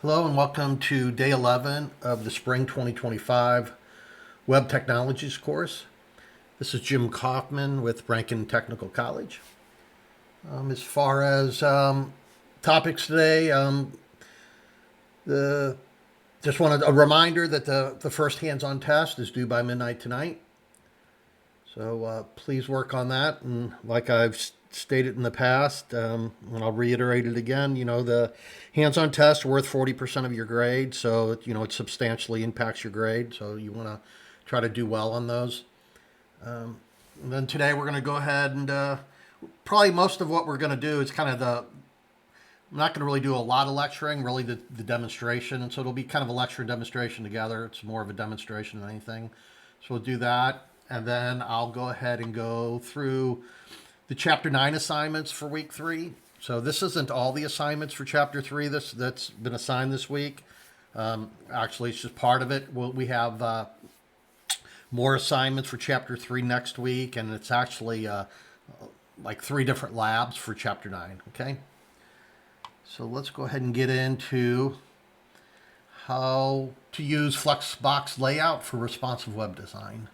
Hello and welcome to day 11 of the Spring 2025 Web Technologies course. This is Jim Kaufman with Rankin Technical College. As far as topics today, just wanted a reminder that the first hands-on test is due by midnight tonight. So please work on that. And like I've stated in the past, and I'll reiterate it again, the hands-on tests are worth 40% of your grade. So, it substantially impacts your grade. So you want to try to do well on those. And then today we're going to go ahead and probably most of what we're going to do is kind of I'm not going to really do a lot of lecturing, really the demonstration. And so it'll be kind of a lecture and demonstration together. It's more of a demonstration than anything. So we'll do that. And then I'll go ahead and go through the Chapter 9 assignments for week 3. So this isn't all the assignments for Chapter 3 that's been assigned this week. Actually, it's just part of it. We have more assignments for Chapter 3 next week, and it's actually like 3 different labs for Chapter 9, okay? So let's go ahead and get into how to use Flexbox layout for responsive web design.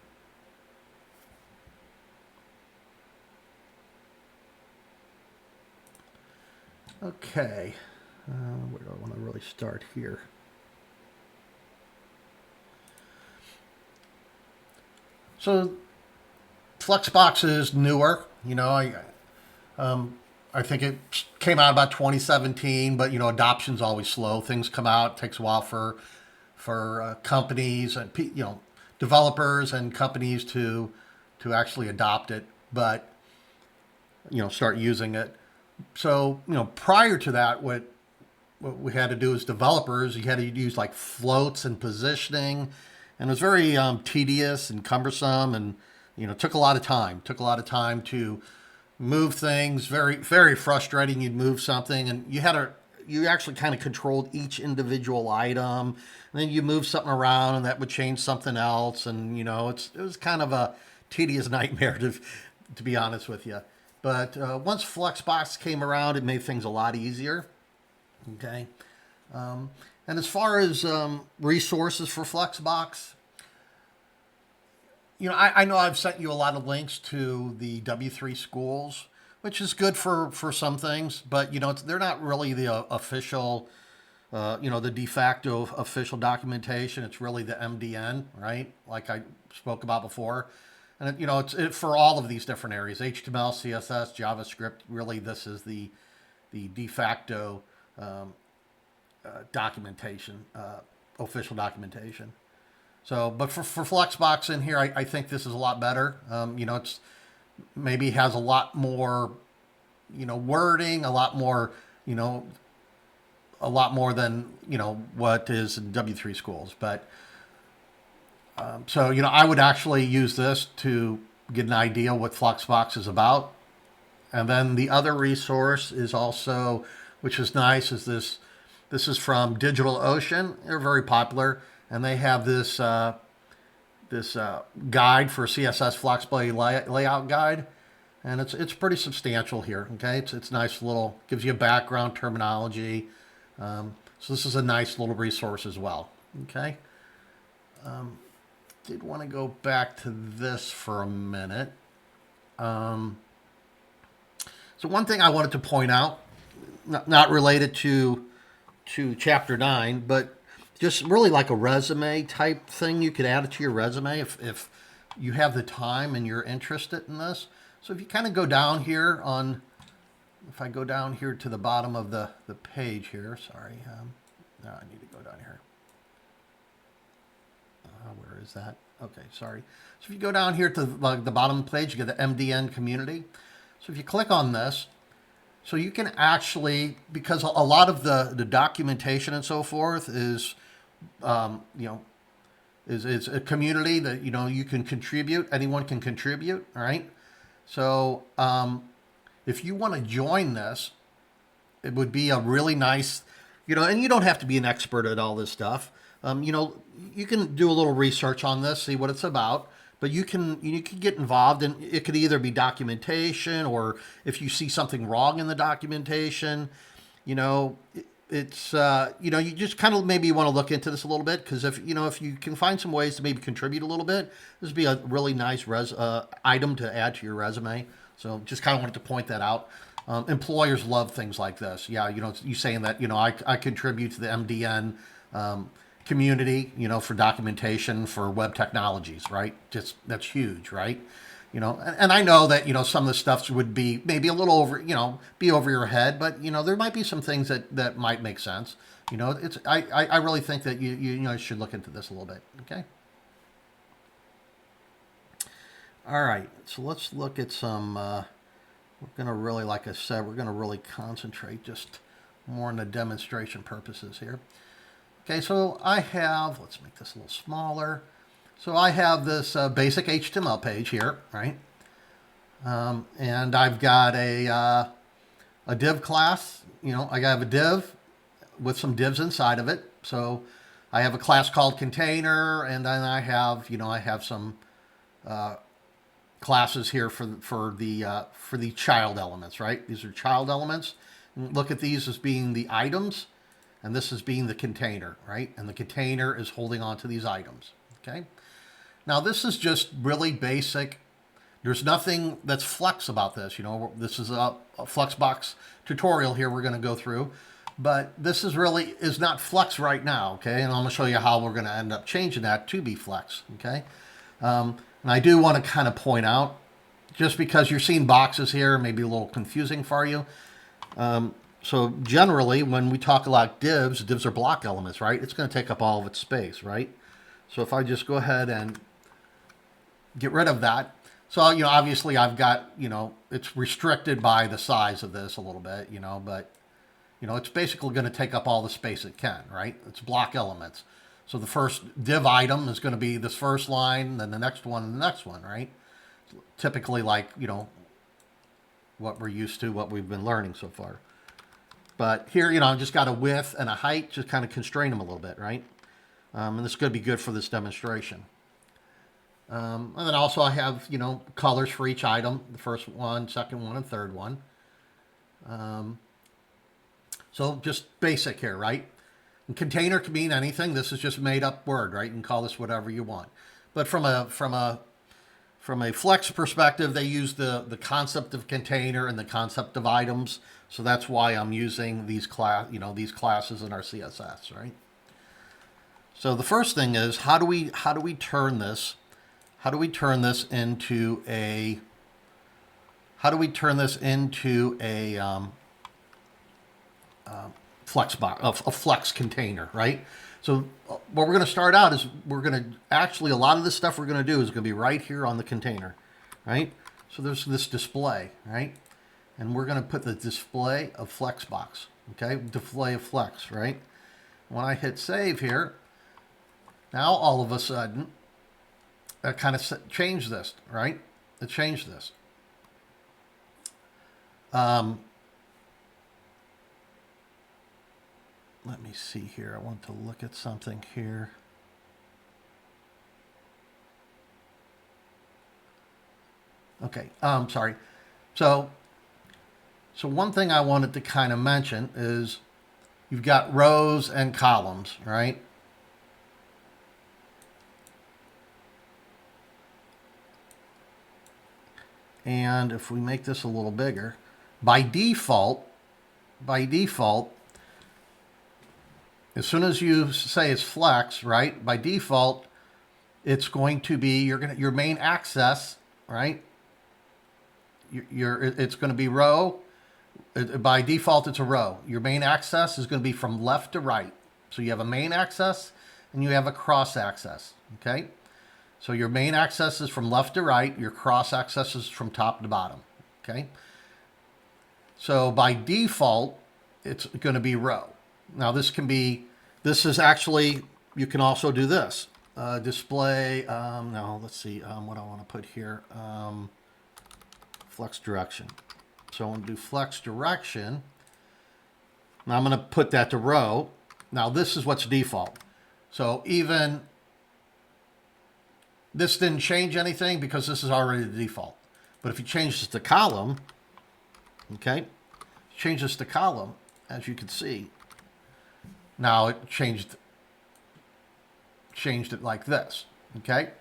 Okay, where do I want to really start here? So Flexbox is newer. I think it came out about 2017, but adoption's always slow. Things come out, it takes a while for companies and developers and companies to actually adopt it, but start using it. So, prior to that, what we had to do as developers, you had to use like floats and positioning, and it was very tedious and cumbersome, and took a lot of time. Took a lot of time to move things. Very, very frustrating. You'd move something, and you actually kind of controlled each individual item, and then you move something around, and that would change something else, and it was kind of a tedious nightmare to be honest with you. But once Flexbox came around, it made things a lot easier. Okay. And as far as resources for Flexbox, I know I've sent you a lot of links to the W3 schools, which is good for some things, but they're not really the official, the de facto official documentation. It's really the MDN, right? Like I spoke about before. And it's for all of these different areas: HTML, CSS, JavaScript. Really, this is the de facto documentation, official documentation. So, but for Flexbox in here, I think this is a lot better. It's maybe has a lot more, wording, a lot more than what is in W3 schools, but. So, I would actually use this to get an idea what Flexbox is about. And then the other resource is also, which is nice, is this. This is from DigitalOcean. They're very popular, and they have this guide for CSS flexibility layout guide, and it's pretty substantial here. Okay, it's nice little, gives you a background terminology. So this is a nice little resource as well. Okay. Did want to go back to this for a minute. So one thing I wanted to point out, not related to Chapter 9, but just really like a resume type thing. You could add it to your resume if you have the time and you're interested in this. So if you kind of go down here if I go down here to the bottom of the page here, sorry, no, I need to go down here. Where is that? Okay, sorry. So if you go down here to the bottom of the page, you get the MDN community. So if you click on this, so you can actually, because a lot of the documentation and so forth is, is a community that, you can contribute. Anyone can contribute, all right? So if you want to join this, it would be a really nice, and you don't have to be an expert at all this stuff. You can do a little research on this, see what it's about, but you can get involved, and it could either be documentation, or if you see something wrong in the documentation, it's you know, you just kind of maybe want to look into this a little bit, because if you know, if you can find some ways to maybe contribute a little bit, this would be a really nice item to add to your resume. So just kind of wanted to point that out. Employers love things like this. Yeah, you know, you saying that, you know, I contribute to the MDN community, you know, for documentation for web technologies, right? Just that's huge, right? You know, and I know that, you know, some of the stuff would be maybe a little over, you know, be over your head, but you know, there might be some things that might make sense. You know, it's I really think that you know, should look into this a little bit. Okay. All right. So let's look at some. We're gonna really, like I said, we're gonna really concentrate just more on the demonstration purposes here. Okay. So I have. Let's make this a little smaller. So I have this basic HTML page here, right? And I've got a div class. You know, I have a div with some divs inside of it. So I have a class called container, and then I have, you know, I have some classes here for the child elements, right? These are child elements. And look at these as being the items, and this is being the container, right? And the container is holding on to these items. Okay. Now this is just really basic. There's nothing that's flex about this. You know, this is a Flexbox tutorial here we're going to go through, but this is not flex right now. Okay, and I'm going to show you how we're going to end up changing that to be flex. Okay, and I do want to kind of point out, just because you're seeing boxes here, maybe a little confusing for you. So generally, when we talk about divs are block elements, right? It's going to take up all of its space, right? So if I just go ahead and get rid of that. So, you know, obviously I've got, you know, it's restricted by the size of this a little bit, you know, but, you know, it's basically going to take up all the space it can, right? It's block elements. So the first div item is going to be this first line, then the next one, and the next one, right? Typically like, you know, what we're used to, what we've been learning so far. But here, you know, I've just got a width and a height, just kind of constrain them a little bit, right? And this could be good for this demonstration. And then also I have, you know, colors for each item, the first one, second one, and third one. So just basic here, right? And container can mean anything. This is just made up word, right? You can call this whatever you want. But from a flex perspective, they use the concept of container and the concept of items. So that's why I'm using these classes in our CSS, right? So the first thing is, how do we turn this? How do we turn this into a flex box, a flex container, right? So what we're going to start out is we're going to actually, a lot of this stuff we're going to do is going to be right here on the container, right? So there's this display, right? And we're going to put the display of flex box, okay? Display of flex, right? When I hit save here, now all of a sudden, that kind of changed this, right? It changed this. Let me see here. I want to look at something here. Okay, sorry. So one thing I wanted to kind of mention is you've got rows and columns, right? And if we make this a little bigger, by default, as soon as you say it's flex, right? By default, it's going to be your main access, right? It's going to be row. By default, it's a row. Your main access is going to be from left to right. So you have a main access and you have a cross access. Okay. So your main access is from left to right. Your cross access is from top to bottom. Okay. So by default, it's going to be row. Now this is actually, you can also do this. Display, no, let's see what I want to put here. Flex direction. So I'm going to do flex direction. Now I'm going to put that to row. Now this is what's default. So even this didn't change anything because this is already the default. But if you change this to column, okay, change this to column, as you can see, Now it changed it like this, okay?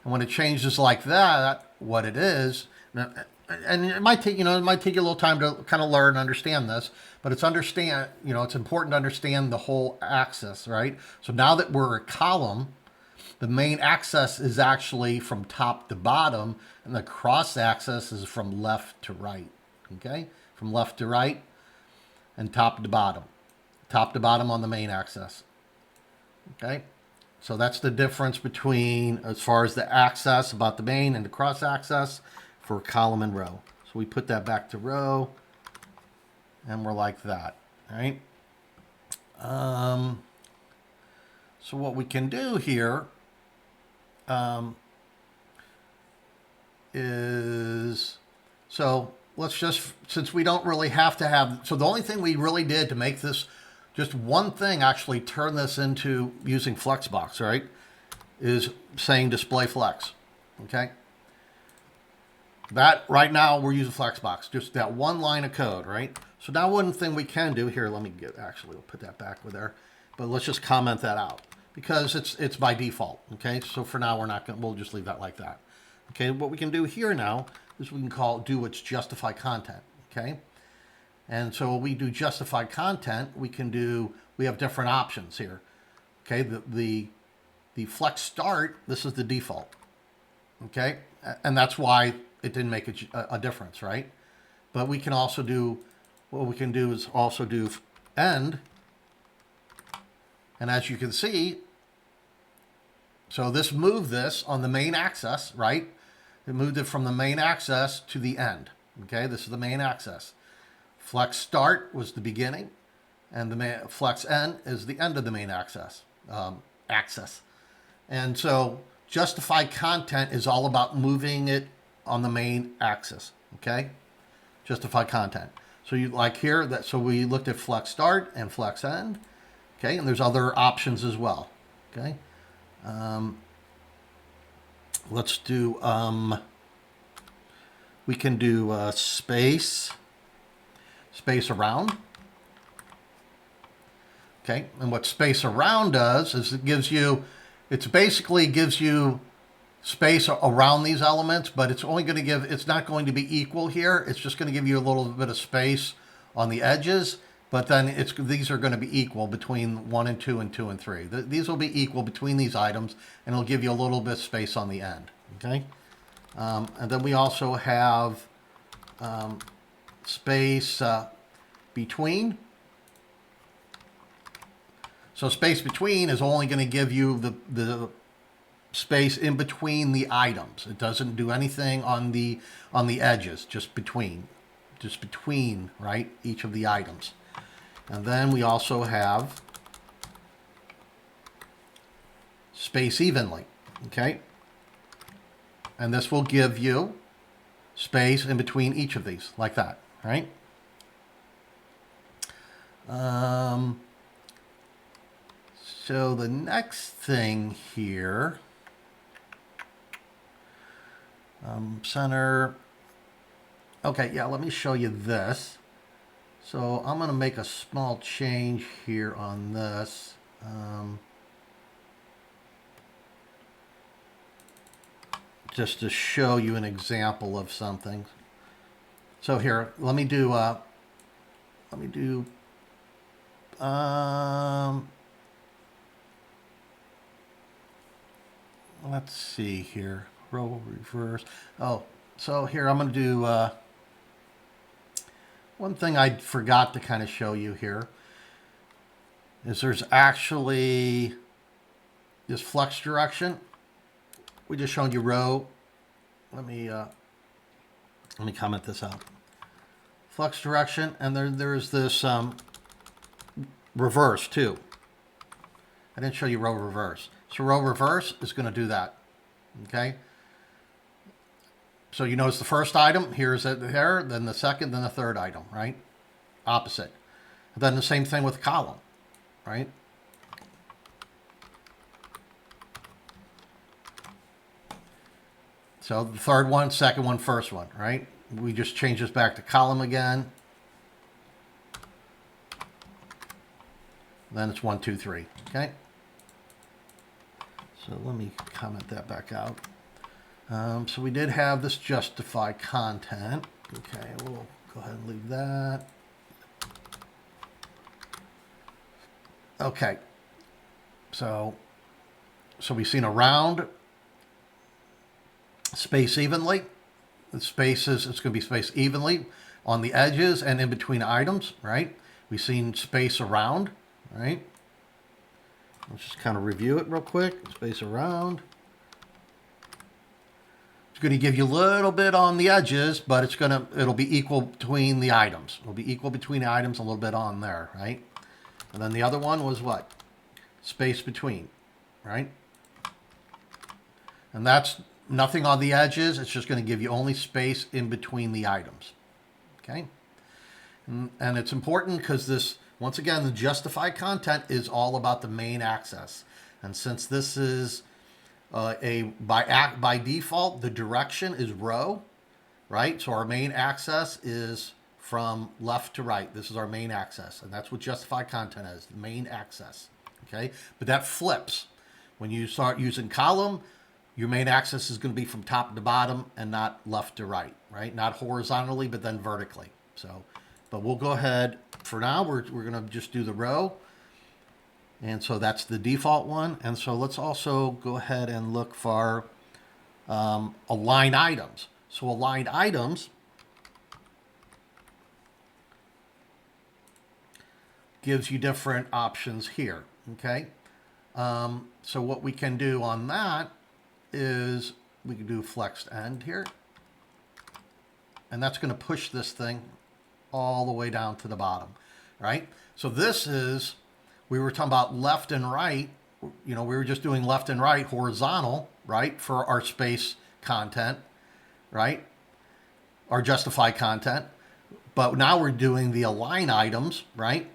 And when it changes like that, what it is, and it might take, it might take you a little time to kind of learn and understand this, but it's important to understand the whole axis, right? So now that we're a column, the main axis is actually from top to bottom, and the cross axis is from left to right, okay? From left to right and top to bottom. Top to bottom on the main axis, okay? So that's the difference between, as far as the axis about the main and the cross axis for column and row. So we put that back to row, and we're like that, right? So what we can do here is, so let's just, since we don't really have to have, so the only thing we really did to make this, just one thing actually turn this into using Flexbox, right, is saying display flex, okay? That, right now, we're using Flexbox, just that one line of code, right? So now one thing we can do here, let me get, actually, we'll put that back with there, but let's just comment that out, because it's by default, okay? So for now, we're not going to, we'll just leave that like that. Okay, what we can do here now is we can do what's justify content, okay? And so when we do justify content, we have different options here, okay? The flex start, this is the default, okay? And that's why it didn't make a difference, right? But we can also do, what we can do is also do end. And as you can see, so this moved this on the main axis, right? It moved it from the main axis to the end, okay? This is the main axis. Flex start was the beginning, and the flex end is the end of the main axis. And so justify content is all about moving it on the main axis, okay? Justify content. So you like here, so we looked at flex start and flex end, okay? And there's other options as well, okay? Let's do, we can do space around. Okay, and what space around does is it basically gives you space around these elements, but it's not going to be equal here. It's just going to give you a little bit of space on the edges, but then these are going to be equal between 1 and 2 and 2 and 3. These will be equal between these items, and it'll give you a little bit of space on the end, okay? And then we also have space between. So space between is only going to give you the space in between the items. It doesn't do anything on the edges, just between, right, each of the items. And then we also have space evenly, okay? And this will give you space in between each of these, like that, right? So the next thing here, center. Okay, yeah, let me show you this. So I'm going to make a small change here on this. Just to show you an example of something. So here, let me do, let's see here, row reverse. Oh, so here I'm going to do, one thing I forgot to kind of show you here is there's actually this flex direction. We just showed you row. Let me comment this out. Flex direction, and there's this reverse too. I didn't show you row reverse. So row reverse is going to do that. Okay. So you notice the first item here's there, then the second, then the third item, right? Opposite. And then the same thing with column, right? So the third one, second one, first one, right? We just change this back to column again. Then it's 1, 2, 3. Okay. So let me comment that back out. So we did have this justify content. Okay, we'll go ahead and leave that. Okay. So we've seen around, space evenly. The spaces, it's going to be spaced evenly on the edges and in between items, right? We've seen space around, right? Let's just kind of review it real quick. Space around. It's going to give you a little bit on the edges, but it'll be equal between the items. It'll be equal between the items, a little bit on there, right? And then the other one was what? Space between, right? And that's nothing on the edges. It's just going to give you only space in between the items, okay? And it's important because this, once again, the justified content is all about the main axis. And since this is by default, the direction is row, right? So our main axis is from left to right. This is our main axis, and that's what justified content is, the main axis, okay? But that flips. When you start using column, your main axis is going to be from top to bottom and not left to right, right? Not horizontally, but then vertically. So, but we'll go ahead, for now, we're going to just do the row. And so that's the default one. And so let's also go ahead and look for aligned items. So aligned items gives you different options here, okay? So what we can do on that is we can do flexed end here. And that's going to push this thing all the way down to the bottom, right? So this is, we were talking about left and right. You know, we were just doing left and right horizontal, right, for our space content, right? Our justify content. But now we're doing the align items, right?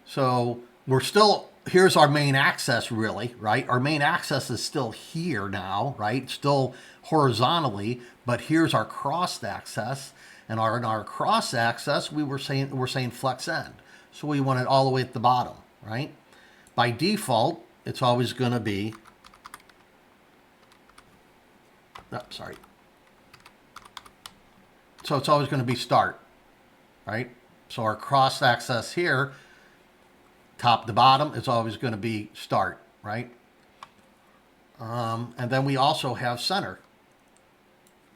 So we're still, here's our main axis really, right? Our main axis is still here now, right? Still horizontally, but here's our cross axis. And in our cross axis, we're saying flex end. So we want it all the way at the bottom, right? By default, it's always going to be, sorry. So it's always going to be start, right? So our cross axis here, top to bottom, is always going to be start, right? And then we also have center.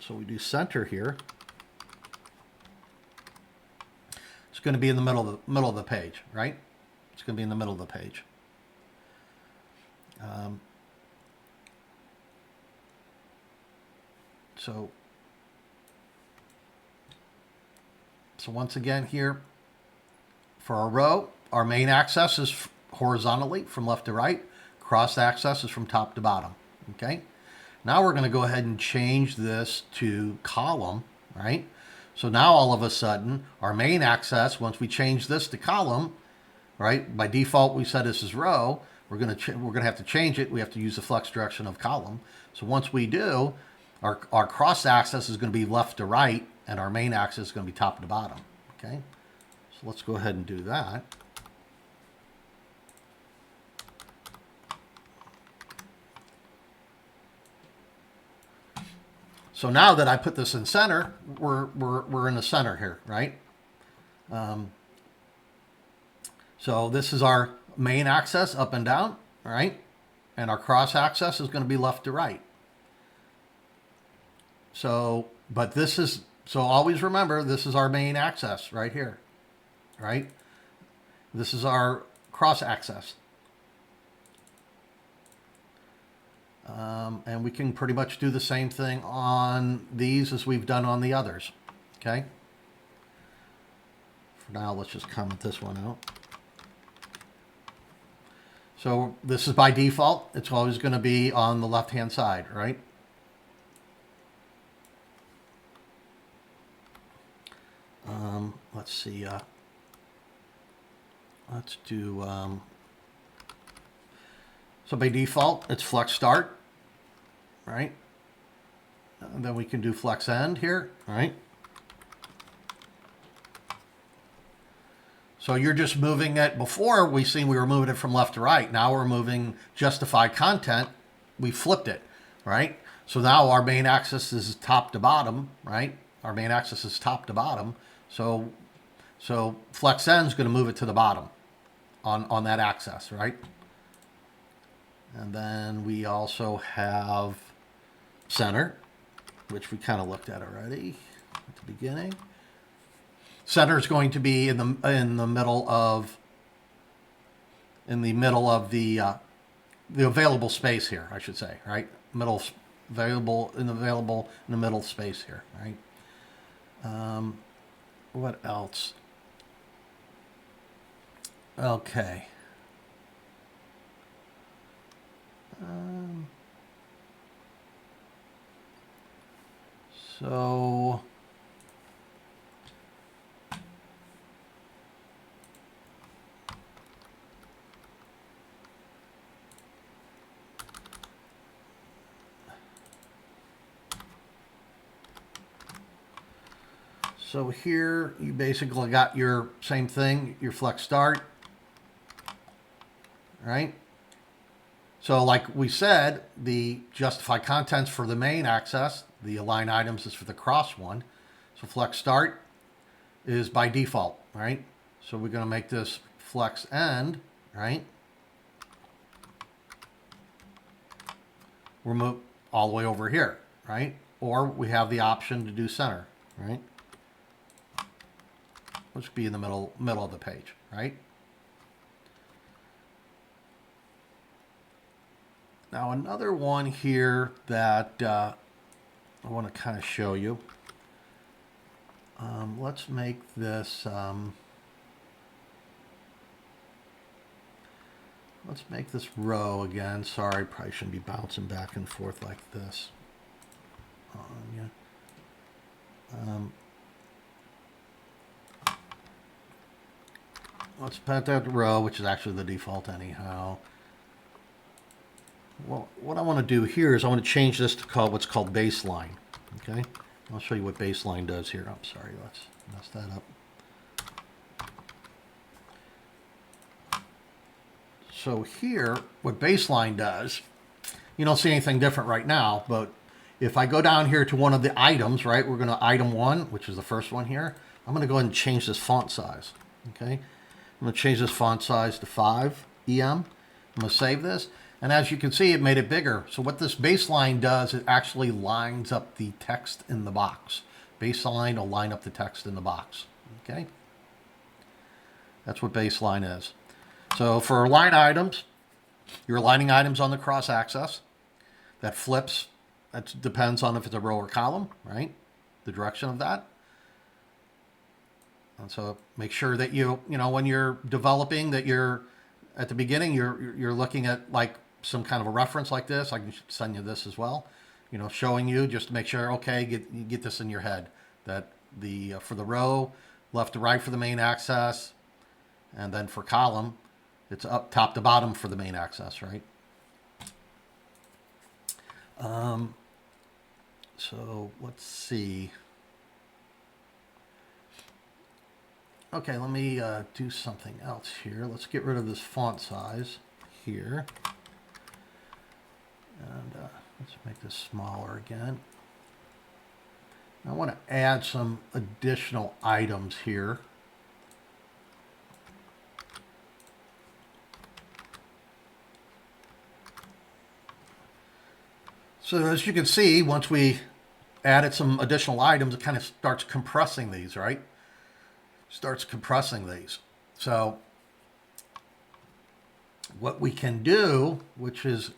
So we do center here. It's going to be in the middle of the page, right? It's going to be in the middle of the page. So once again here, for our row, our main axis is horizontally from left to right. Cross axis is from top to bottom, okay? Now we're going to go ahead and change this to column, right? So now all of a sudden, our main axis, once we change this to column, right? By default, we said this is row. We're going to have to change it. We have to use the flex direction of column. So once we do, our cross axis is going to be left to right, and our main axis is going to be top to bottom, okay? So let's go ahead and do that. So now that I put this in center, we're in the center here, right? So this is our main axis up and down, right? And our cross axis is going to be left to right. So, but this is, so always remember, this is our main axis right here, right? This is our cross axis. And we can pretty much do the same thing on these as we've done on the others, okay? For now, let's just comment this one out. So this is by default. It's always going to be on the left-hand side, right? Let's see. Let's do... so by default, it's flex start, right? And then we can do flex end here, right? So you're just moving it. Before we seen we were moving it from left to right. Now we're moving justify content. We flipped it, right? So now our main axis is top to bottom, right? Our main axis is top to bottom. So flex N is going to move it to the bottom on that axis, right? And then we also have center, which we kind of looked at already at the beginning. Center is going to be in the middle of the available space here, I should say, right? Available in the middle space here, right? What else? Okay. So here you basically got your same thing, your flex start, right? So like we said, the justify contents for the main access, the align items is for the cross one. So flex start is by default, right? So we're going to make this flex end, right? We're moved all the way over here, right? Or we have the option to do center, right? Which would be in the middle of the page, right? Now another one here that I want to kind of show you. Let's make this. Let's make this row again. Sorry, probably shouldn't be bouncing back and forth like this. Let's put that row, which is actually the default anyhow. Well, what I want to do here is I want to change this to what's called baseline. Okay, I'll show you what baseline does here. I'm sorry, let's mess that up. So here, what baseline does, you don't see anything different right now, but if I go down here to one of the items, right, we're going to item 1, which is the first one here. I'm going to go ahead and change this font size. Okay, I'm going to change this font size to 5 EM. I'm going to save this. And as you can see, it made it bigger. So what this baseline does, it actually lines up the text in the box. Baseline will line up the text in the box. Okay? That's what baseline is. So for line items, you're aligning items on the cross axis. That flips. That depends on if it's a row or column, right? The direction of that. And so make sure that you know, when you're developing, that you're at the beginning, you're looking at like some kind of a reference like this. I can send you this as well, you know, showing you just to make sure, okay, get this in your head, that the for the row, left to right for the main axis, and then for column, it's up top to bottom for the main axis, right? So let's see. Okay, let me do something else here. Let's get rid of this font size here. And let's make this smaller again. I want to add some additional items here. So as you can see, once we added some additional items, it kind of starts compressing these, right? Starts compressing these. So what we can do, which is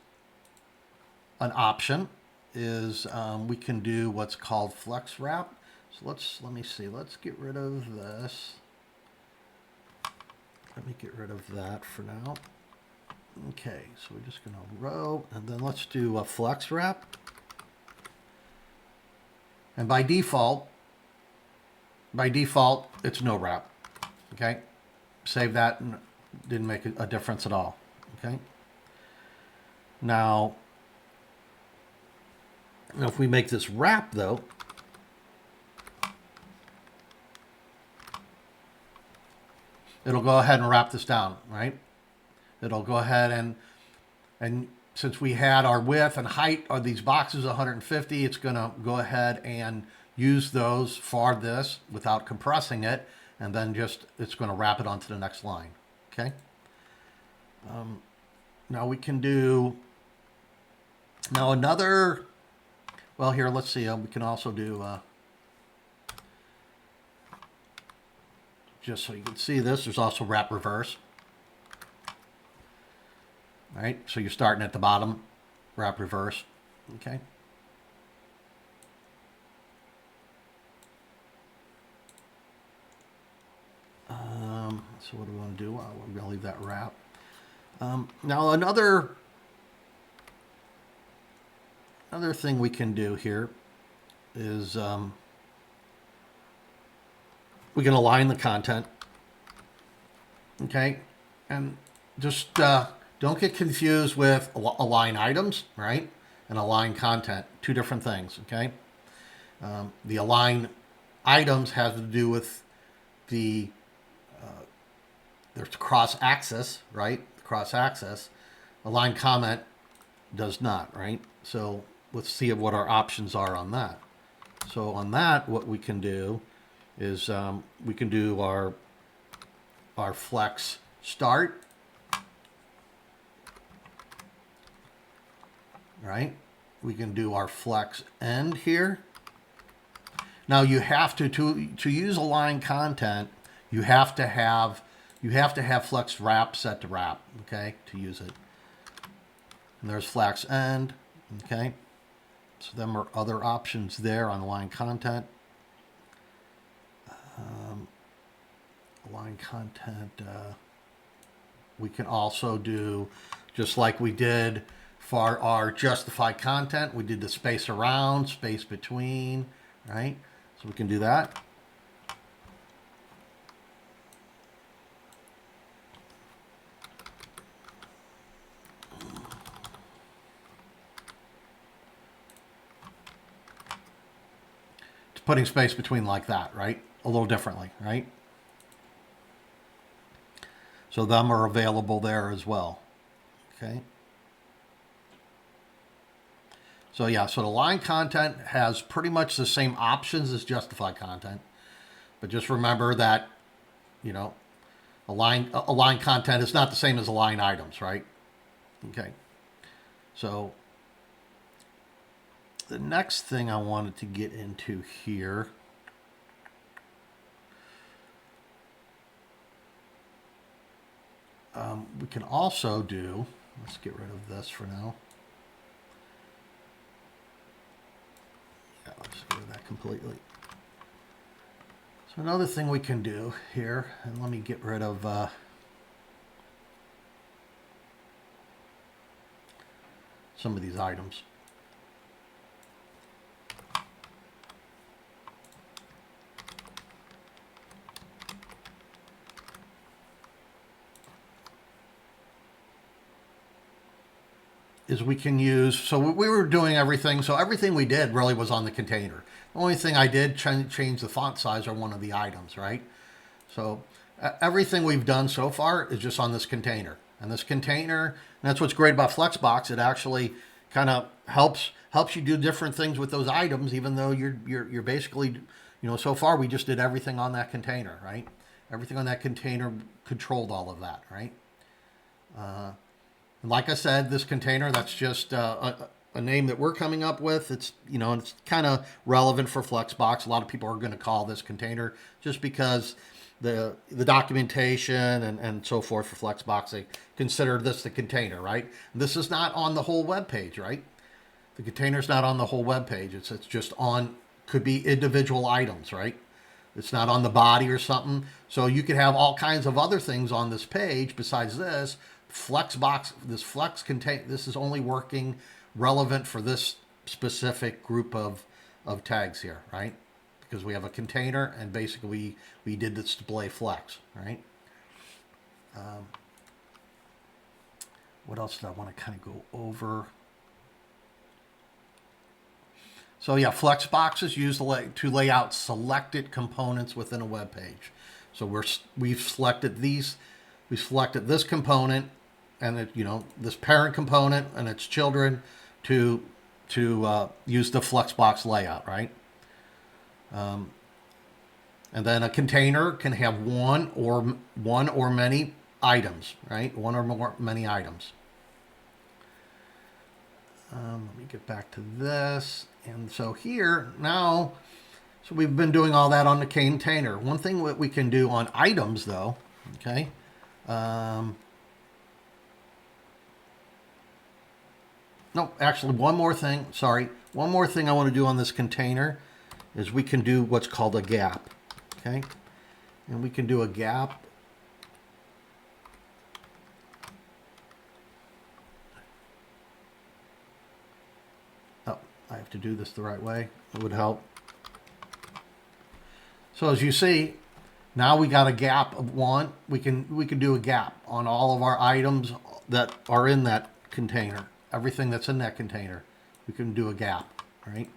an option, is we can do what's called flex wrap. So let me see. Let's get rid of this. Let me get rid of that for now. Okay, so we're just going to row, and then let's do a flex wrap. And by default, it's no wrap. Okay, save that, and didn't make a difference at all. Okay. Now, if we make this wrap though, it'll go ahead and wrap this down, right? It'll go ahead and since we had our width and height of these boxes 150, it's going to go ahead and use those for this without compressing it, and then just it's going to wrap it onto the next line. Okay. Now we can do another. Well, here, let's see. We can also do just so you can see this. There's also wrap reverse. All right, so you're starting at the bottom, wrap reverse, okay? So what do we want to do? We're going to leave that wrap. Now another thing we can do here is we can align the content, okay? And just don't get confused with align items, right? And align content, two different things, okay? The align items have to do with there's cross-axis, right? Cross-axis. Align comment does not, right? So let's see what our options are on that. So on that, what we can do is we can do our flex start, right? We can do our flex end here. Now you have to use align content, you have to have flex wrap set to wrap, okay, to use it. And there's flex end, okay. So there are other options there on align content. Align content. We can also do just like we did for our justify content. We did the space around, space between, right? So we can do that. It's putting space between like that, right? A little differently, right? So them are available there as well, okay? So yeah, so the line content has pretty much the same options as justify content, but just remember that, you know, align content is not the same as align items, right? Okay. So the next thing I wanted to get into here we can also do, let's get rid of this for now. Yeah, let's get rid of that completely. So another thing we can do here, and let me get rid of some of these items. Is we can use, so we were doing everything, so everything we did really was on the container. The only thing I did change the font size on one of the items, right? So everything we've done so far is just on this container. And this container, and that's what's great about Flexbox, it actually kind of helps you do different things with those items, even though you're basically, you know, so far we just did everything on that container, right? Everything on that container controlled all of that, right? And like I said, this container, that's just a name that we're coming up with. It's, you know, it's kind of relevant for Flexbox. A lot of people are going to call this container just because the documentation and so forth for Flexbox, they consider this the container, right? This is not on the whole web page, right? The container's not on the whole web page. It's just on, could be individual items, right? It's not on the body or something. So you could have all kinds of other things on this page besides this. Flexbox, this flex contain, this is only working relevant for this specific group of tags here, right? Because we have a container and basically we did this display flex, right? What else did I want to kind of go over? So yeah, Flexbox is used to lay out selected components within a web page. So we've selected these, we selected this component and it, this parent component and its children to use the Flexbox layout, right? And then a container can have one or many items, right? One or more many items. Let me get back to this. And so here now, so we've been doing all that on the container. One thing that we can do on items though, okay? No, actually one more thing, sorry. One more thing I want to do on this container is we can do what's called a gap, okay? And we can do a gap. Oh, I have to do this the right way. It would help. So as you see, now we got a gap of one. We can do a gap on all of our items that are in that container. Everything that's in that container, we can do a gap, right?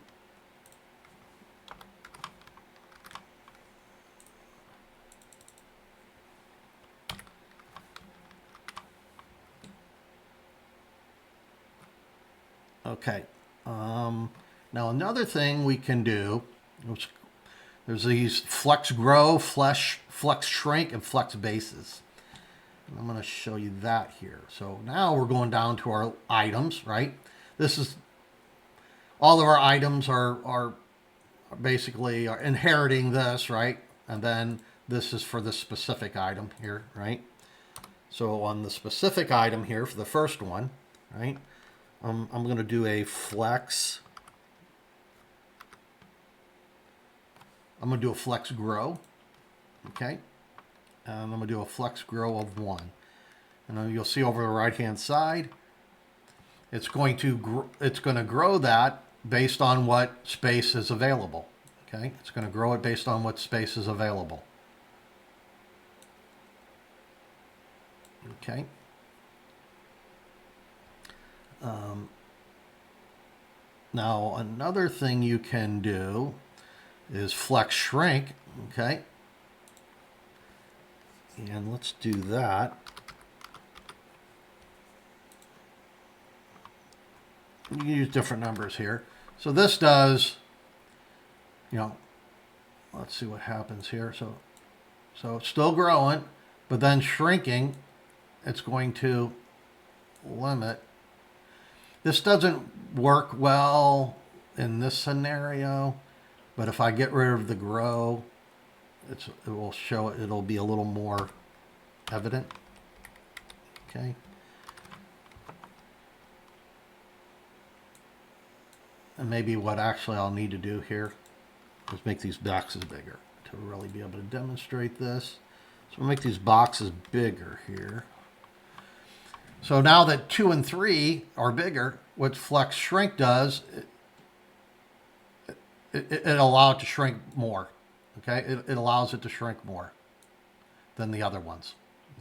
Okay. Now another thing we can do, there's these flex grow, flex shrink, and flex bases. And I'm going to show you that here. So now we're going down to our items, right? This is all of our items are basically inheriting this, right? And then this is for the specific item here, right? So on the specific item here for the first one, right? I'm going to do a flex. I'm going to do a flex grow, okay? And I'm going to do a flex grow of 1. And you'll see over the right-hand side, it's going to grow that based on what space is available, okay? It's going to grow it based on what space is available. Okay. Now another thing you can do is flex shrink, okay? And let's do that. You can use different numbers here. So this does, let's see what happens here. So it's still growing, but then shrinking, it's going to limit. This doesn't work well in this scenario, but if I get rid of the grow, it will show it. It'll be a little more evident. Okay. And maybe what actually I'll need to do here is make these boxes bigger to really be able to demonstrate this. So we'll make these boxes bigger here. So now that 2 and 3 are bigger, what flex shrink does, it allows it to shrink more. Okay, it allows it to shrink more than the other ones.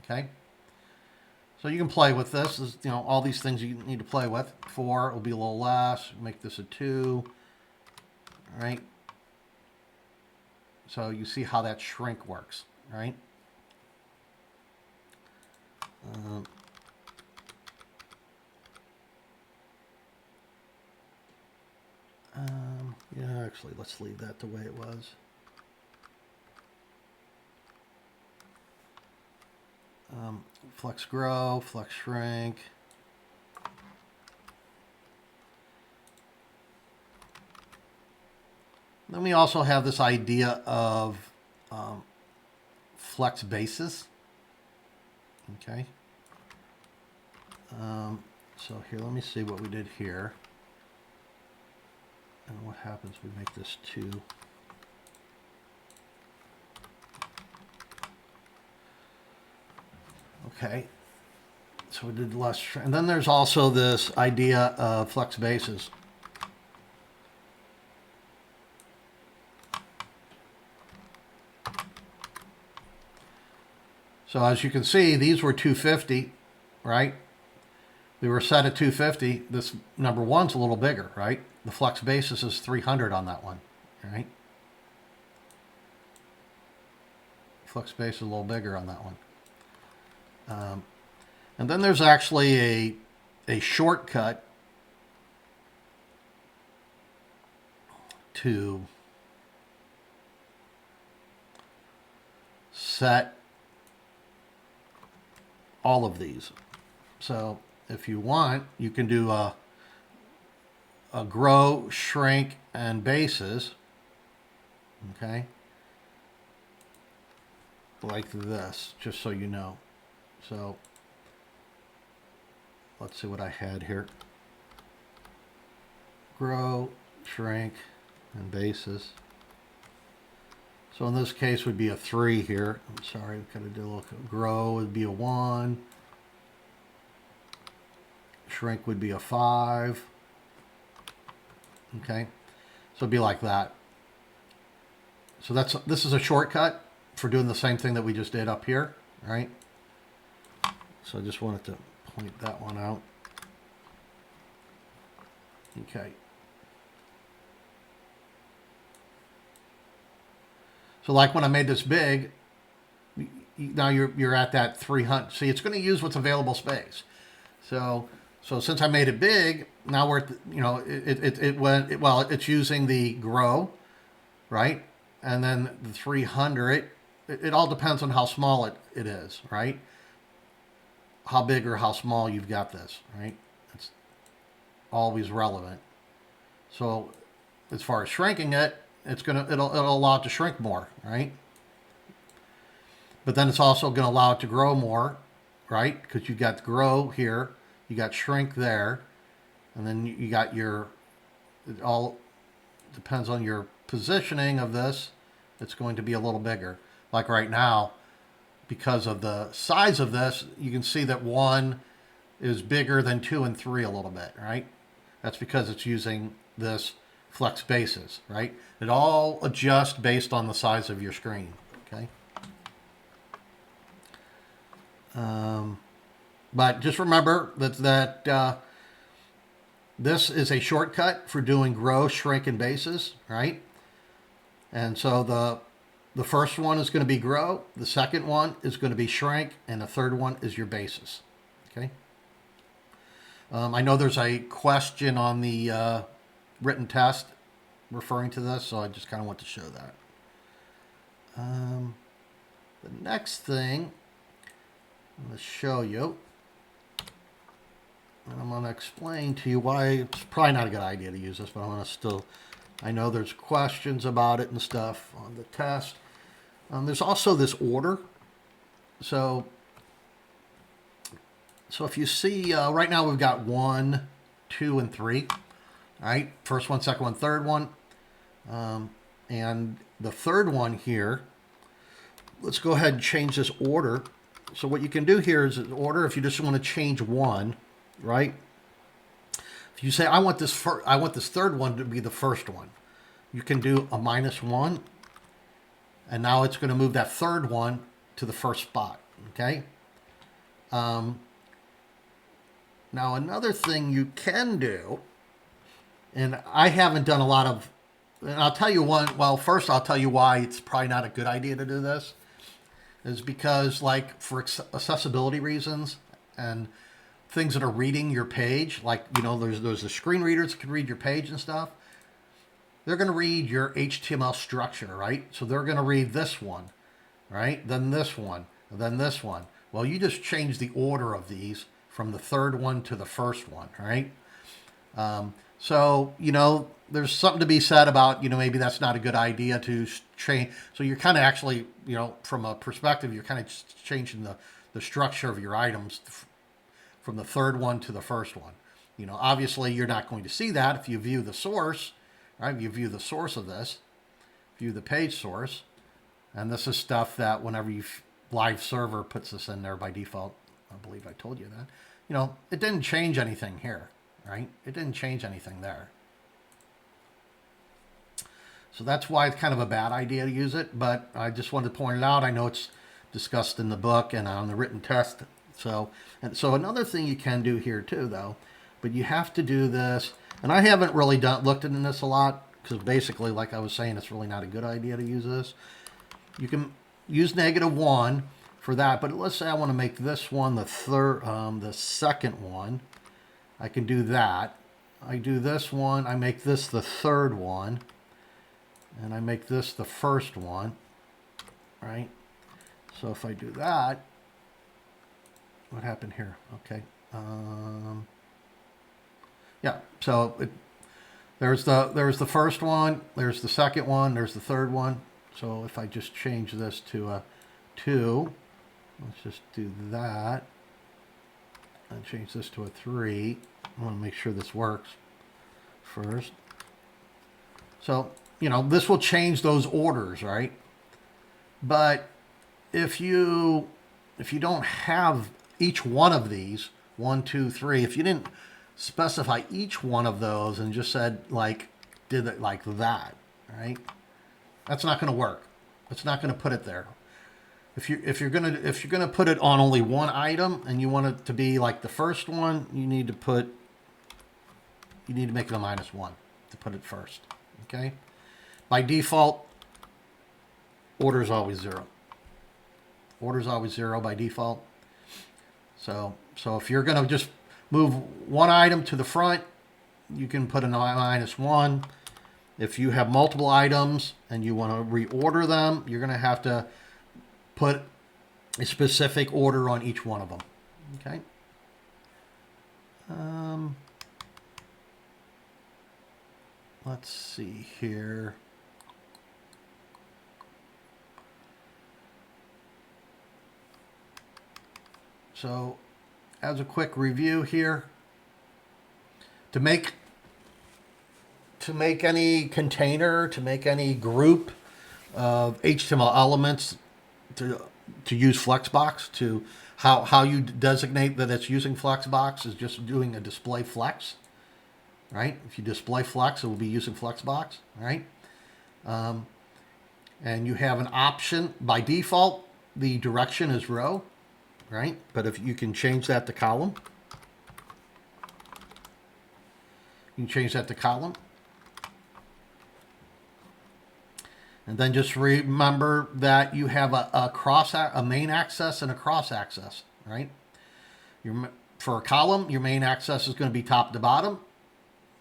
Okay, so you can play with this. There's, all these things you need to play with. 4 will be a little less. Make this a 2. All right. So you see how that shrink works, right? Yeah, actually, let's leave that the way it was. Flex grow, flex shrink. Then we also have this idea of flex bases. Okay. So here, let me see what we did here. And what happens, we make this 2. Okay, so we did less, and then there's also this idea of flex bases. So as you can see, these were 250, right? They were set at 250. This number 1's a little bigger, right? The flex basis is 300 on that one, right? Flex base is a little bigger on that one. And then there's actually a shortcut to set all of these. So if you want, you can do a grow, shrink, and bases. Okay. Like this, just so you know. So let's see what I had here. Grow, shrink, and bases. So in this case would be a 3 here. I'm sorry, we kind of did a little. Grow would be a 1. Shrink would be a 5. Okay, so it'd be like that. So this is a shortcut for doing the same thing that we just did up here, right? So I just wanted to point that one out. Okay. So like when I made this big, now you're at that 300. See, it's going to use what's available space. So since I made it big, now we're at, it's using the grow, right? And then the 300. It all depends on how small it is, right? How big or how small you've got this, right? It's always relevant. So as far as shrinking it, it'll allow it to shrink more, right? But then it's also going to allow it to grow more, right? Because you got grow here, you got shrink there, and then you got it all depends on your positioning of this. It's going to be a little bigger. Like right now, because of the size of this, you can see that 1 is bigger than 2 and 3 a little bit, right? That's because it's using this flex bases, right? It all adjusts based on the size of your screen, okay? But just remember that this is a shortcut for doing grow, shrink, and bases, right? And so the first one is going to be grow, the second one is going to be shrink, and the third one is your basis. Okay. I know there's a question on the written test referring to this, so I just kind of want to show that. The next thing I'm going to show you, and I'm going to explain to you why it's probably not a good idea to use this, but I'm going to still... I know there's questions about it and stuff on the test. There's also this order. So if you see, right now we've got 1, 2, and 3. All right, first one, second one, third one. And the third one here, let's go ahead and change this order. So what you can do here is order if you just want to change 1, right? If you say, I want this third one to be the first one, you can do a -1, and now it's going to move that third one to the first spot, okay? Now another thing you can do, and I haven't done a lot of, and I'll tell you one, well, first I'll tell you why it's probably not a good idea to do this, is because like for accessibility reasons and things that are reading your page, like, there's the screen readers that can read your page and stuff. They're going to read your HTML structure, right? So they're going to read this one, right? Then this one, then this one. Well, you just change the order of these from the third one to the first one, right? So, there's something to be said about, maybe that's not a good idea to change. So you're kind of actually, from a perspective, you're kind of changing the structure of your items from the third one to the first one. Obviously you're not going to see that if you view the source, right? If you view the source of this, view the page source, and this is stuff that whenever live server puts this in there by default, I believe I told you that, it didn't change anything here, right? It didn't change anything there. So that's why it's kind of a bad idea to use it, but I just wanted to point it out. I know it's discussed in the book and on the written test. So another thing you can do here too, though, but you have to do this, and I haven't really looked into this a lot, because basically, like I was saying, it's really not a good idea to use this. You can use -1 for that. But let's say I want to make this one the second one. I can do that. I do this one. I make this the third one, and I make this the first one. Right. So if I do that, what happened here? Okay. Yeah. So there's the first one. There's the second one. There's the third one. So if I just change this to a 2, let's just do that. And change this to a 3. I want to make sure this works first. So, this will change those orders, right? But if you don't have each one of these, 1, 2, 3, if you didn't specify each one of those and just said did it like that, right? That's not going to work. It's not going to put it there. If you're gonna put it on only one item and you want it to be like the first one, you need to make it a -1 to put it first. Okay. By default, order is always 0. Order is always 0 by default. So if you're gonna just move one item to the front, you can put a -1. If you have multiple items and you want to reorder them, you're going to have to put a specific order on each one of them. Okay. Let's see here. So, as a quick review here, to make any container, to make any group of HTML elements, to use Flexbox, to how you designate that it's using Flexbox is just doing a display flex, right? If you display flex, it will be using Flexbox, right? And you have an option by default. The direction is row, right? But if you can change that to column, you can change that to column. And then just remember that you have a main access and a cross access, right? For a column, your main access is going to be top to bottom,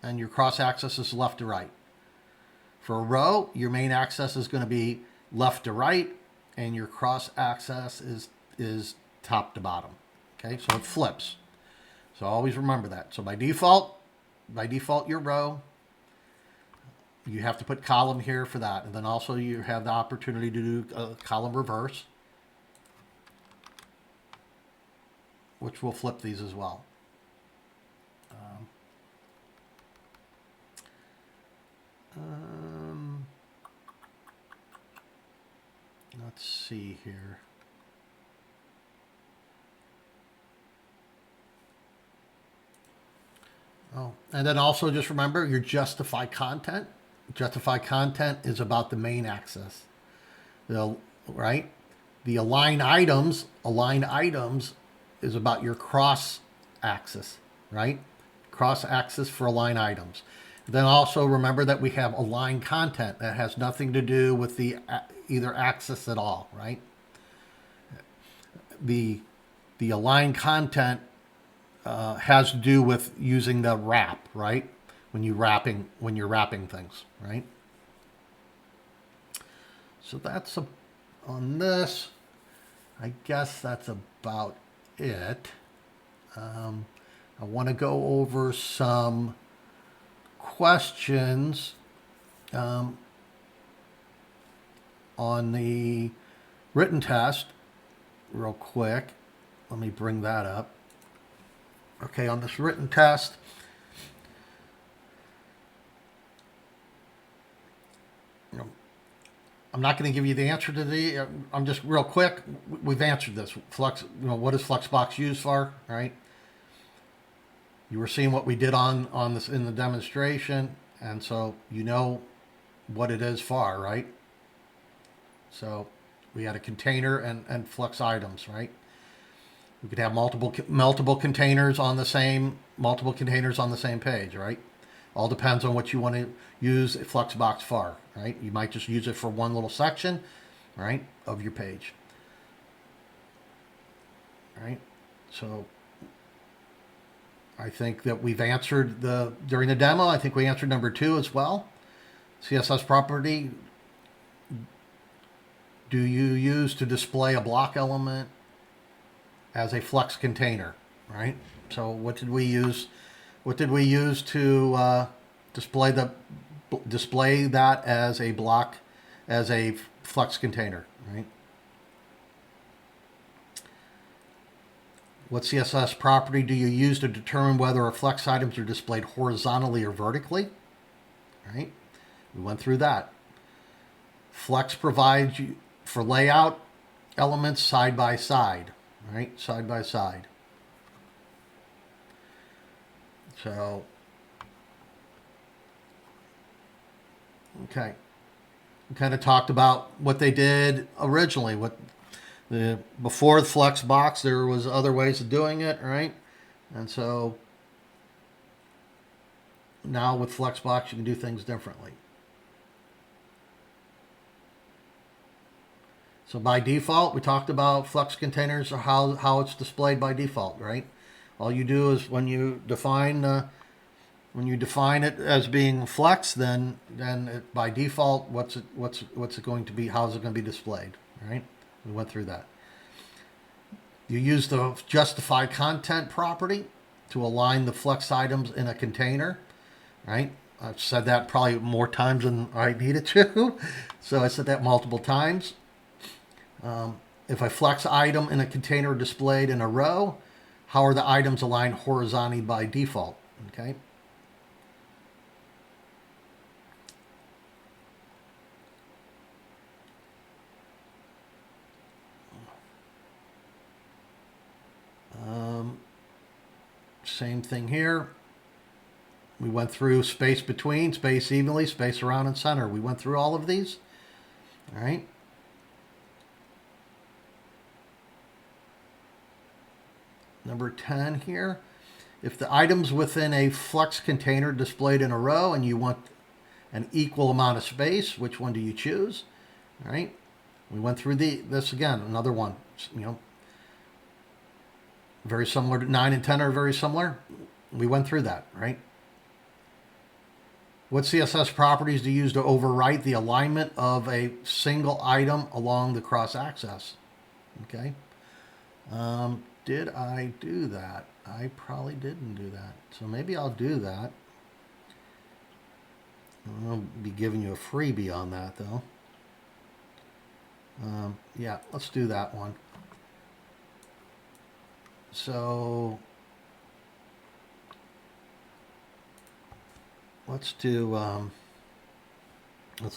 and your cross access is left to right. For a row, your main access is going to be left to right, and your cross access is top to bottom. Okay, so it flips. So always remember that. So by default, your row. You have to put column here for that. And then also you have the opportunity to do a column reverse, which will flip these as well. Let's see here. Oh, and then also just remember your justify content. Justify content is about the main axis, right? The align items is about your cross axis, right? Cross axis for align items. Then also remember that we have align content that has nothing to do with the either axis at all, right? The align content has to do with using the wrap, right? When you're wrapping things, right? So that's on this. I guess that's about it. I want to go over some questions on the written test real quick. Let me bring that up. Okay, on this written test, I'm not going to give you the answer to I'm just real quick. We've answered this. What is Flexbox used for, right? You were seeing what we did on this in the demonstration, and so you know what it is for, right? So we had a container and flex items, right? We could have multiple containers on the same page, right? All depends on what you want to use Flexbox for, right? You might just use it for one little section, right, of your page. All right. So I think that we've answered during the demo, I think we answered number 2 as well. CSS property, do you use to display a block element as a Flex container, right? So what did we use? What did we use to display that as a block, as a Flex container, right? What CSS property do you use to determine whether a Flex items are displayed horizontally or vertically? Right? We went through that. Flex provides you for layout elements side by side, right? Side by side. So, okay. We kind of talked about what they did originally. Before the Flex box, there was other ways of doing it, right? And so now with Flexbox, you can do things differently. So by default, we talked about Flex containers, or how it's displayed by default, right? All you do is when you define it as being Flex, then by default, what's it going to be? How's it going to be displayed, right? We went through that. You use the justify content property to align the Flex items in a container, right? I've said that probably more times than I needed to. So I said that multiple times. If a Flex item in a container displayed in a row, how are the items aligned horizontally by default? Okay. Same thing here. We went through space between, space evenly, space around, and center. We went through all of these. All right. Number 10 here. If the items within a Flex container displayed in a row and you want an equal amount of space, which one do you choose? All right. We went through this again, another one, very similar to 9 and 10 are very similar. We went through that, right? What CSS properties do you use to overwrite the alignment of a single item along the cross axis? Okay. Did I do that? I probably didn't do that. So maybe I'll do that. I'll be giving you a freebie on that though. Yeah, let's do that one. So let's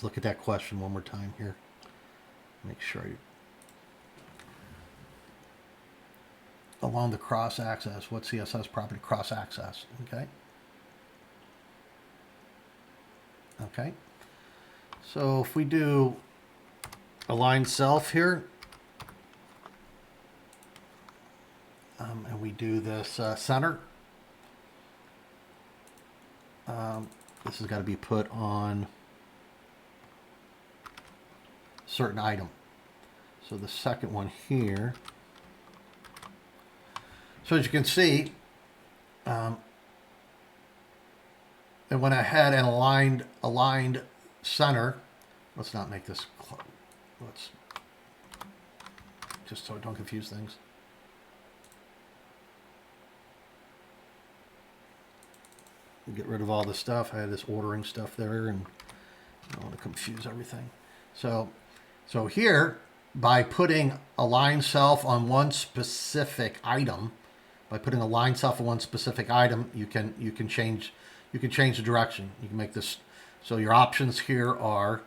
look at that question one more time here. Make sure along the cross axis. What CSS property cross axis? Okay. Okay. So if we do align self here, and we do this center, this has got to be put on certain item. So the second one here. So as you can see, it went ahead and aligned center. Let's not make this close. Let's just so I don't confuse things. Get rid of all the stuff. I had this ordering stuff there, and I don't want to confuse everything. So here, by putting align self on one specific item, you can change the direction. You can make this. So your options here are,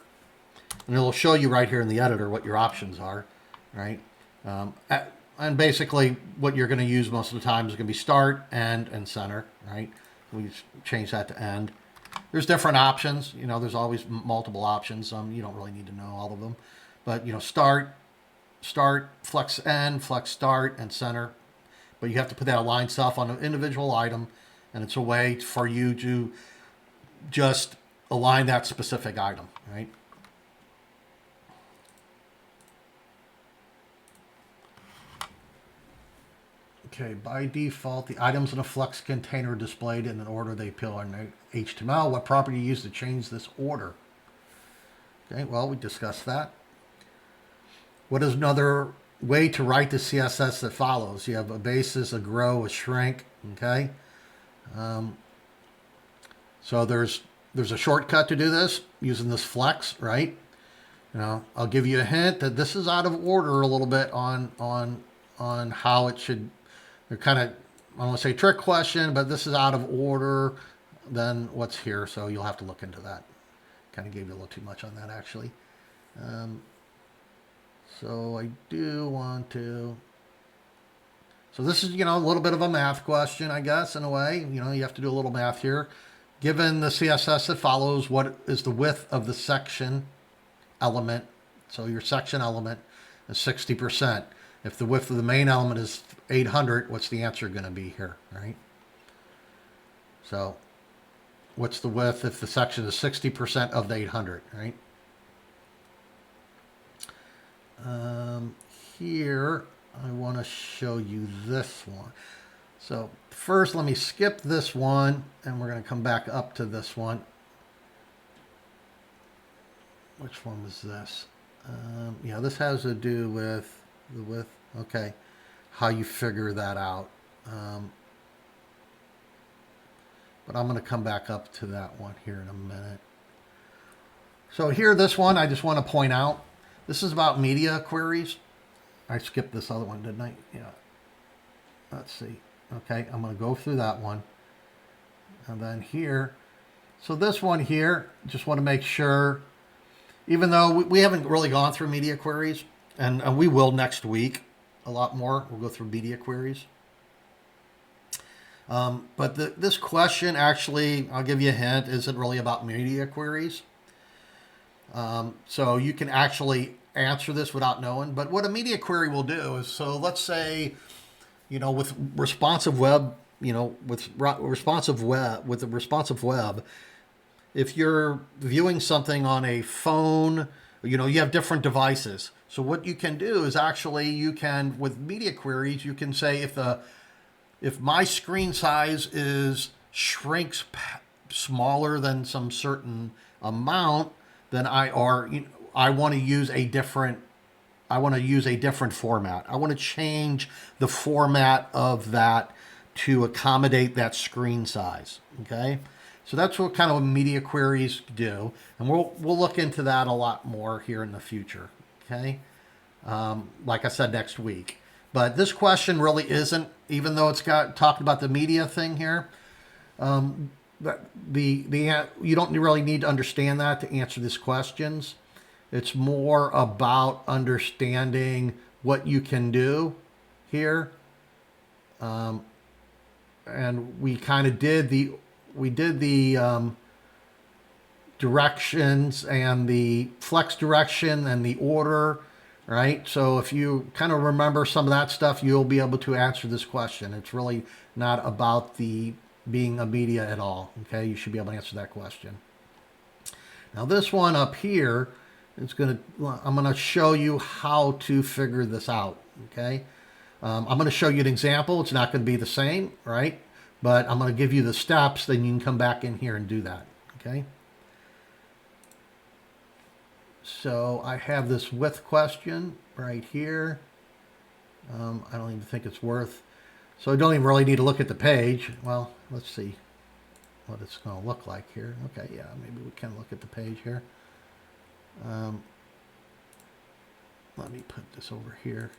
and it'll show you right here in the editor what your options are, right? And basically, what you're going to use most of the time is going to be start, end, and center, right? We change that to end. There's different options. There's always multiple options. You don't really need to know all of them. But, start, flex end, flex start, and center. But you have to put that align self on an individual item. And it's a way for you to just align that specific item, right? Okay, by default, the items in a Flex container are displayed in an order they appear in HTML. What property you use to change this order? Okay, well, we discussed that. What is another way to write the CSS that follows? You have a basis, a grow, a shrink. Okay, so there's a shortcut to do this using this flex, right? I'll give you a hint that this is out of order a little bit on how it should. They're kind of, I don't want to say trick question, but this is out of order than what's here, so you'll have to look into that. Kind of gave you a little too much on that, actually. So I do want to. So this is, a little bit of a math question, I guess, in a way. You have to do a little math here. Given the CSS that follows, what is the width of the section element? So your section element is 60%. If the width of the main element is 800, what's the answer going to be here, right? So what's the width if the section is 60% of the 800, right? Here, I want to show you this one. So first, let me skip this one, and we're going to come back up to this one. Which one was this? Yeah, this has to do with the width. Okay, how you figure that out. But I'm going to come back up to that one here in a minute. So here, this one, I just want to point out, this is about media queries. I skipped this other one, didn't I? Yeah. Let's see. Okay, I'm going to go through that one. And then here. So this one here, just want to make sure, even though we haven't really gone through media queries, and we will next week a lot more. We'll go through media queries. But this question actually, I'll give you a hint, isn't really about media queries. So you can actually answer this without knowing. But what a media query will do is, so let's say, with responsive web, with the responsive web, if you're viewing something on a phone, you have different devices. So what you can do is actually with media queries, you can say if my screen size shrinks smaller than some certain amount, then I want to use a different format. I want to change the format of that to accommodate that screen size. Okay, so that's what kind of media queries do, and we'll look into that a lot more here in the future. Okay, like I said, next week. But this question really isn't, even though it's talked about the media thing here. You don't really need to understand that to answer these questions. It's more about understanding what you can do here. And we kind of did the directions and the flex direction and the order, right? So if you kind of remember some of that stuff, you'll be able to answer this question. It's really not about being a media at all. Okay, you should be able to answer that question. Now this one up here, I'm going to show you how to figure this out. Okay, I'm going to show you an example. It's not going to be the same, right? But I'm going to give you the steps. Then you can come back in here and do that. Okay. So I have this width question right here. I don't even think it's worth. So I don't even really need to look at the page. Well, let's see what it's going to look like here. Okay, yeah, maybe we can look at the page here. Let me put this over here.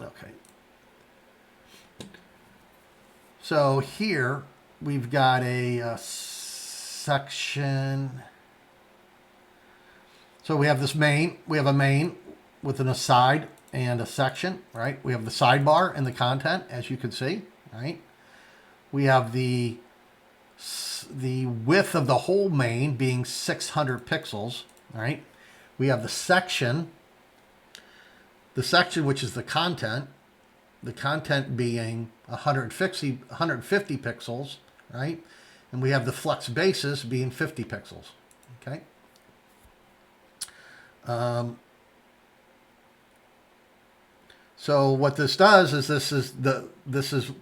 Okay. So here we've got a section. So we have this main. We have a main with an aside and a section, right? We have the sidebar and the content, as you can see, right? We have the width of the whole main being 600 pixels, right? We have the section which is the content being 150 pixels, right? And we have the flex basis being 50 pixels, okay? So what this does is this is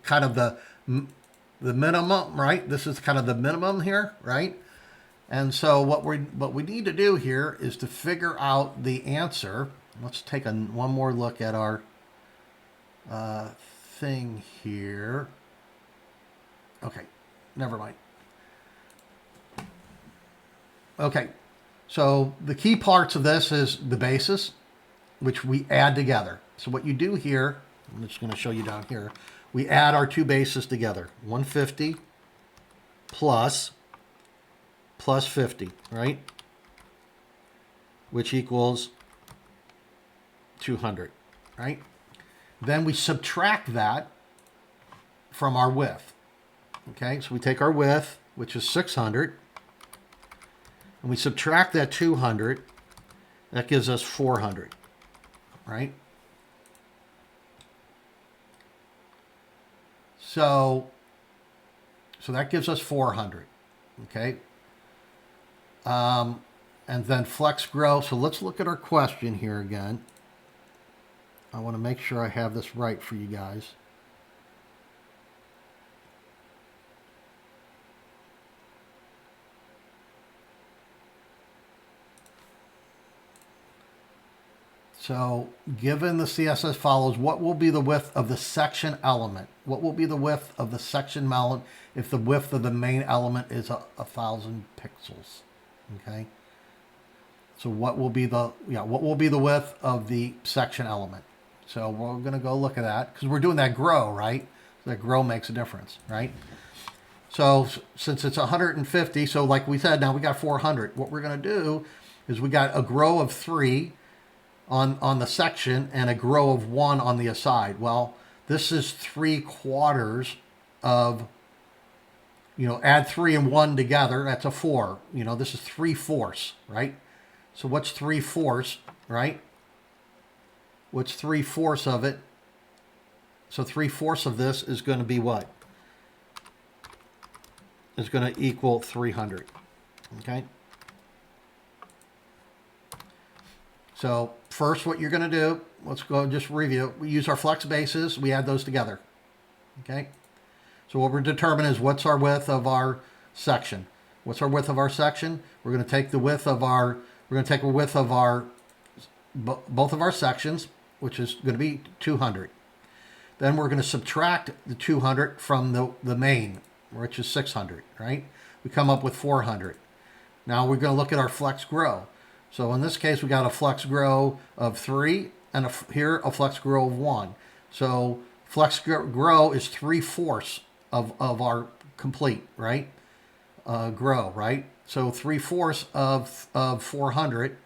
kind of the minimum, right? This is kind of the minimum here, right? And so what we need to do here is to figure out the answer. Let's take one more look at our thing here. Okay, never mind. Okay, so the key parts of this is the basis, which we add together. So what you do here, I'm just going to show you down here, we add our two bases together. 150 plus 50, right? Which equals 200, right? Then we subtract that from our width. Okay, so we take our width, which is 600, and we subtract that 200. That gives us 400, right? So that gives us 400, okay? And then flex grow. So let's look at our question here again. I want to make sure I have this right for you guys. So given the CSS follows, what will be the width of the section element? What will be the width of the section element if the width of the main element is 1,000 pixels? Okay. So what will be the width of the section element? So we're going to go look at that because we're doing that grow, right? So that grow makes a difference, right? So since it's 150, so like we said, now we got 400. What we're going to do is we got a grow of 3 on the section and a grow of 1 on the aside. Well, this is 3/4 of, add 3 and 1 together, that's a 4. This is 3/4, right? So what's 3/4, right? What's 3/4 of it? So 3/4 of this is going to be what? Is going to equal 300, okay? So first what you're going to do, let's go and just review. We use our flex bases, we add those together, okay? So what we're determining is what's our width of our section. What's our width of our section? We're going to take the width of our, both of our sections, which is going to be 200. Then we're going to subtract the 200 from the main, which is 600, right? We come up with 400. Now we're going to look at our flex grow. So in this case, we got a flex grow of 3 and here a flex grow of 1. So flex grow is 3/4 of our complete, right? Grow, right? So 3/4 of 400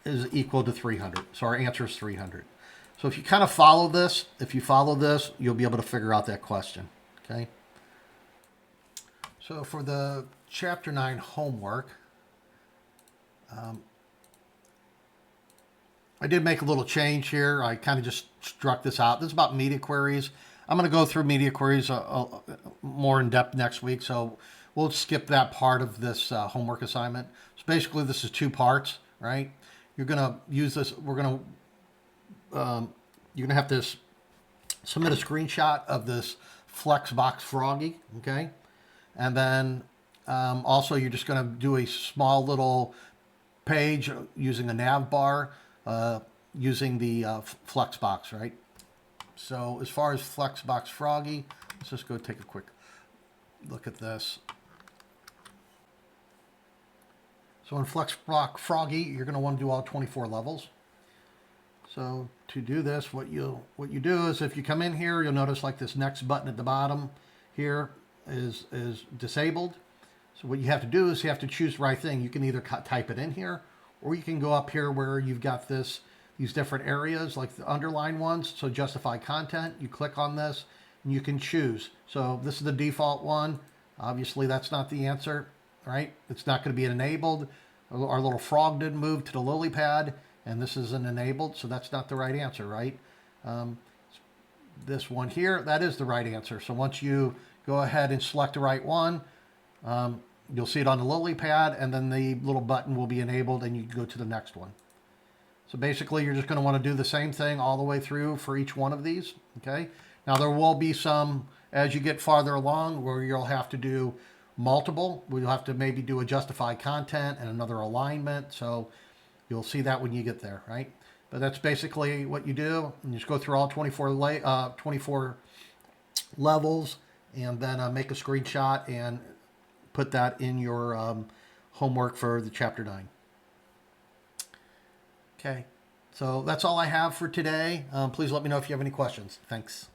is equal to 300. So our answer is 300. So if you kind of follow this, you'll be able to figure out that question, okay? So for the Chapter 9 homework, I did make a little change here. I kind of just struck this out. This is about media queries. I'm going to go through media queries more in depth next week, so we'll skip that part of this homework assignment. So basically, this is 2 parts, right? You're going to use this. You're going to have to submit a screenshot of this Flexbox Froggy, okay? And then also you're just going to do a small little page using a nav bar using the Flexbox, right? So as far as Flexbox Froggy, let's just go take a quick look at this. So in Flexbox Froggy, you're going to want to do all 24 levels. So to do this, what you do is if you come in here, you'll notice like this next button at the bottom here is disabled. So what you have to do is you have to choose the right thing. You can either type it in here, or you can go up here where you've got these different areas like the underlined ones. So justify content, you click on this and you can choose. So this is the default one. Obviously that's not the answer, right? It's not going to be enabled. Our little frog didn't move to the lily pad, and this isn't enabled, so that's not the right answer, right? This one here, that is the right answer. So once you go ahead and select the right one, You'll see it on the lily pad, and then the little button will be enabled, and you can go to the next one. So basically, you're just going to want to do the same thing all the way through for each one of these. Okay. Now there will be some as you get farther along where you'll have to do multiple. We'll have to maybe do a justify content and another alignment. So you'll see that when you get there, right? But that's basically what you do. And you just go through all 24 levels, and then make a screenshot and put that in your homework for the chapter 9. Okay, so that's all I have for today. Please let me know if you have any questions. Thanks.